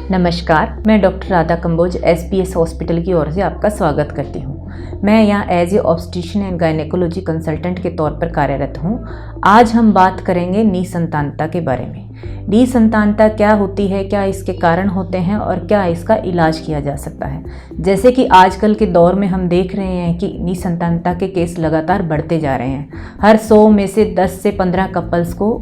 नमस्कार, मैं doctor Radha Kamboj SPS hospital की ओर से आपका स्वागत करती हूँ। मैं यहाँ as a obstetrician and gynaecology consultant के तौर पर कार्यरत हूँ। आज हम बात करेंगे निसंतानता के बारे में। निसंतानता क्या होती है, क्या इसके कारण होते हैं और क्या इसका इलाज किया जा सकता है। जैसे कि आजकल के दौर में हम देख रहे हैं कि निसंतानता के केस लगातार बढ़ते जा रहे हैं। हर 100 में से 10 से 15 कपल्स को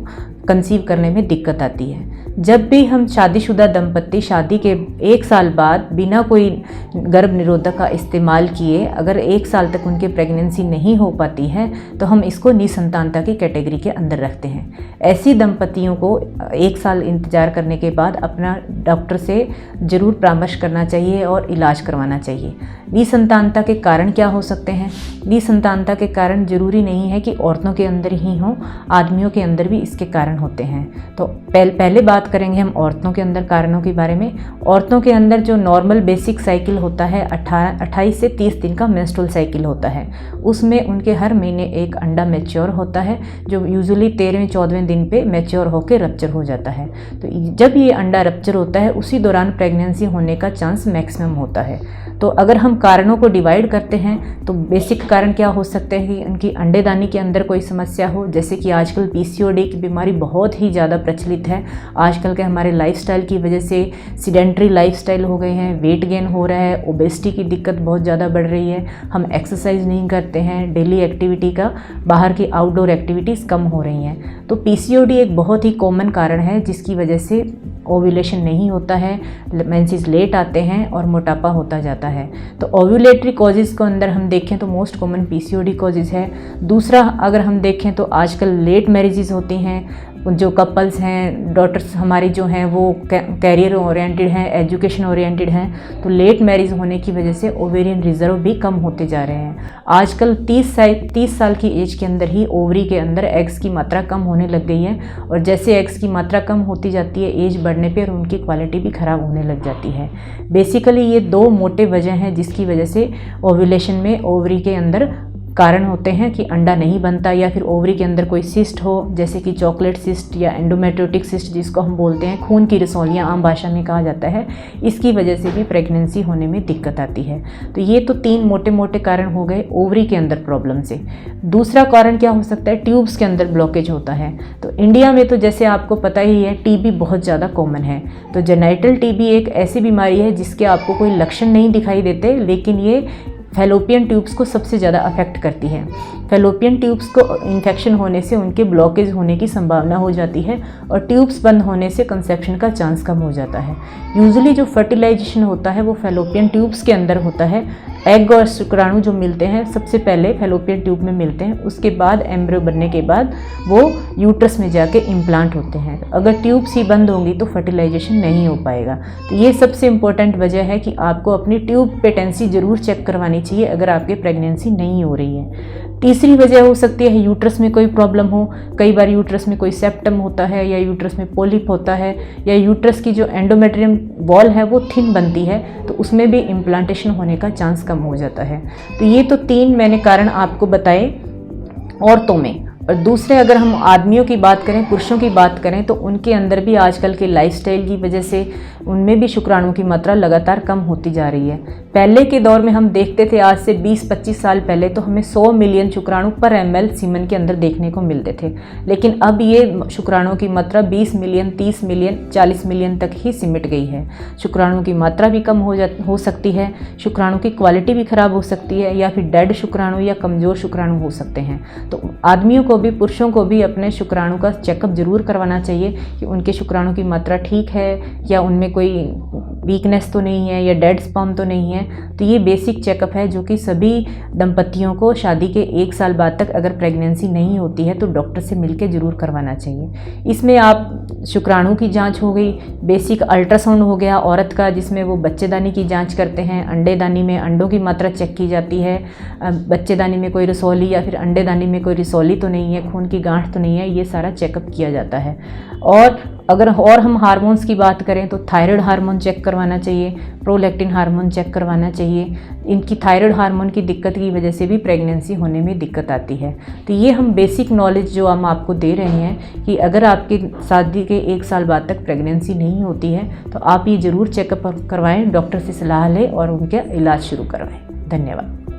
कंसीव करने में दिक्कत आती है। जब भी हम शादीशुदा दंपत्ति शादी के 1 साल बाद बिना कोई गर्भ निरोधक का इस्तेमाल किए अगर 1 साल तक उनकी प्रेगनेंसी नहीं हो पाती है तो हम इसको निसंतानता की कैटेगरी के अंदर रखते हैं। ऐसी दंपत्तियों को 1 साल इंतजार करने के बाद अपना डॉक्टर से ज़रूर परामर्श करना चाहिए और इलाज करवाना चाहिए। निसंतानता के कारण क्या हो सकते हैं? निसंतानता के कारण ज़रूरी नहीं है कि औरतों के अंदर ही हों, आदमियों के अंदर भी इसके कारण होते हैं। तो पहले बात करेंगे हम औरतों के अंदर कारणों के बारे में। औरतों के अंदर जो नॉर्मल बेसिक साइकिल होता है 28 से 30 दिन का मेंस्ट्रुअल साइकिल होता है। उसमें उनके हर महीने एक अंडा मैच्योर होता है जो यूजुअली 13वें-14वें दिन पे मैच्योर होकर रप्चर हो जाता है। तो जब ये अंडा रप्चर होता है उसी दौरान प्रेगनेंसी होने का चांस मैक्सिमम होता है। तो अगर हम कारणों को डिवाइड करते हैं तो बेसिक कारण क्या हो सकते हैं कि उनकी अंडेदानी के अंदर कोई समस्या हो, जैसे कि आजकल पीसीओडी की बीमारी बहुत ही ज़्यादा प्रचलित है। आजकल के हमारे लाइफस्टाइल की वजह से सीडेंट्री लाइफस्टाइल हो गए हैं, वेट गेन हो रहा है, ओबेसिटी की दिक्कत बहुत ज़्यादा बढ़ रही है, हम एक्सरसाइज नहीं करते हैं, डेली एक्टिविटी का बाहर की आउटडोर एक्टिविटीज़ कम हो रही हैं। तो पीसीओडी एक बहुत ही कॉमन कारण है जिसकी वजह से ओव्यूलेशन नहीं होता है, मेंसेस लेट आते हैं और मोटापा होता जाता है। तो ओव्यूलेटरी कॉजेज़ को अंदर हम देखें तो मोस्ट कॉमन पीसीओडी कॉजेज़ है। दूसरा अगर हम देखें तो आजकल लेट मैरिजेस होती हैं। जो कपल्स हैं, डॉटर्स हमारी जो हैं वो कैरियर ओरिएंटेड हैं, एजुकेशन ओरिएंटेड हैं, तो लेट मैरिज होने की वजह से ओवेरियन रिजर्व भी कम होते जा रहे हैं। आजकल 30 साल की एज के अंदर ही ओवरी के अंदर एग्स की मात्रा कम होने लग गई है और जैसे एग्स की मात्रा कम होती जाती है एज बढ़ने पर उनकी क्वालिटी भी ख़राब होने लग जाती है। बेसिकली ये 2 मोटे वजह हैं जिसकी वजह से ओव्यूलेशन में ओवरी के अंदर कारण होते हैं कि अंडा नहीं बनता या फिर ओवरी के अंदर कोई सिस्ट हो, जैसे कि चॉकलेट सिस्ट या एंडोमेट्रियोटिक सिस्ट जिसको हम बोलते हैं, खून की रसौलियाँ आम भाषा में कहा जाता है। इसकी वजह से भी प्रेगनेंसी होने में दिक्कत आती है। तो ये तो 3 मोटे मोटे कारण हो गए ओवरी के अंदर प्रॉब्लम से। दूसरा कारण क्या हो सकता है? ट्यूब्स के अंदर ब्लॉकेज होता है। तो इंडिया में तो जैसे आपको पता ही है टीबी बहुत ज़्यादा कॉमन है। तो जेनाइटल टीबी एक ऐसी बीमारी है जिसके आपको कोई लक्षण नहीं दिखाई देते, लेकिन ये फैलोपियन ट्यूब्स को सबसे ज़्यादा अफेक्ट करती है। फैलोपियन ट्यूब्स को इन्फेक्शन होने से उनके ब्लॉकेज होने की संभावना हो जाती है और ट्यूब्स बंद होने से कंसेप्शन का चांस कम हो जाता है। यूजुअली जो फर्टिलाइजेशन होता है वो फैलोपियन ट्यूब्स के अंदर होता है। एग और शुक्राणु जो मिलते हैं सबसे पहले फैलोपियन ट्यूब में मिलते हैं, उसके बाद एम्ब्रियो बनने के बाद वो यूट्रस में जाके इम्प्लांट होते हैं। अगर ट्यूब्स ही बंद होंगी तो फर्टिलाइजेशन नहीं हो पाएगा। तो ये सबसे इम्पोर्टेंट वजह है कि आपको अपनी ट्यूब पेटेंसी ज़रूर चेक करवानी चाहिए अगर आपकी प्रेगनेंसी नहीं हो रही है। तीसरी वजह हो सकती है यूट्रस में कोई प्रॉब्लम हो। कई बार यूट्रस में कोई सेप्टम होता है या यूट्रस में पॉलिप होता है या यूट्रस की जो एंडोमेट्रियम वॉल है वो थिन बनती है, तो उसमें भी इम्प्लांटेशन होने का चांस कम हो जाता है। तो ये तो 3 मैंने कारण आपको बताए औरतों में। और दूसरे अगर हम आदमियों की बात करें, पुरुषों की बात करें, तो उनके अंदर भी आजकल के लाइफस्टाइल की वजह से उनमें भी शुक्राणु की मात्रा लगातार कम होती जा रही है। पहले के दौर में हम देखते थे, आज से 20-25 साल पहले तो हमें 100 मिलियन शुक्राणु पर ml सीमन के अंदर देखने को मिलते थे, लेकिन अब ये शुक्राणु की मात्रा 20 मिलियन, 30 मिलियन, 40 मिलियन तक ही सिमट गई है। शुक्राणु की मात्रा भी कम हो सकती है, शुक्राणु की क्वालिटी भी खराब हो सकती है या फिर डेड शुक्राणु या कमज़ोर शुक्राणु हो सकते हैं। तो आदमियों को भी, पुरुषों को भी अपने शुक्राणु का चेकअप जरूर करवाना चाहिए कि उनके शुक्राणु की मात्रा ठीक है या उनमें कोई वीकनेस तो नहीं है या डेड स्पर्म तो नहीं है। तो ये बेसिक चेकअप है जो कि सभी दंपतियों को शादी के 1 साल बाद तक अगर प्रेगनेंसी नहीं होती है तो डॉक्टर से मिलकर ज़रूर करवाना चाहिए। इसमें आप शुक्राणु की जांच हो गई, बेसिक अल्ट्रासाउंड हो गया औरत का जिसमें वो बच्चेदानी की जांच करते हैं, अंडेदानी में अंडों की मात्रा चेक की जाती है, बच्चेदानी में कोई रसौली या फिर अंडेदानी में कोई रसौली तो नहीं नहीं है, खून की गांठ तो नहीं है, ये सारा चेकअप किया जाता है। और अगर हम हार्मोन्स की बात करें तो थायराइड हार्मोन चेक करवाना चाहिए, प्रोलैक्टिन हार्मोन चेक करवाना चाहिए। इनकी थायराइड हार्मोन की दिक्कत की वजह से भी प्रेगनेंसी होने में दिक्कत आती है। तो ये हम बेसिक नॉलेज जो हम आपको दे रहे हैं कि अगर आपकी शादी के 1 साल बाद तक प्रेगनेंसी नहीं होती है तो आप ये ज़रूर चेकअप करवाएं, डॉक्टर से सलाह लें और उनका इलाज शुरू करवाएं। धन्यवाद।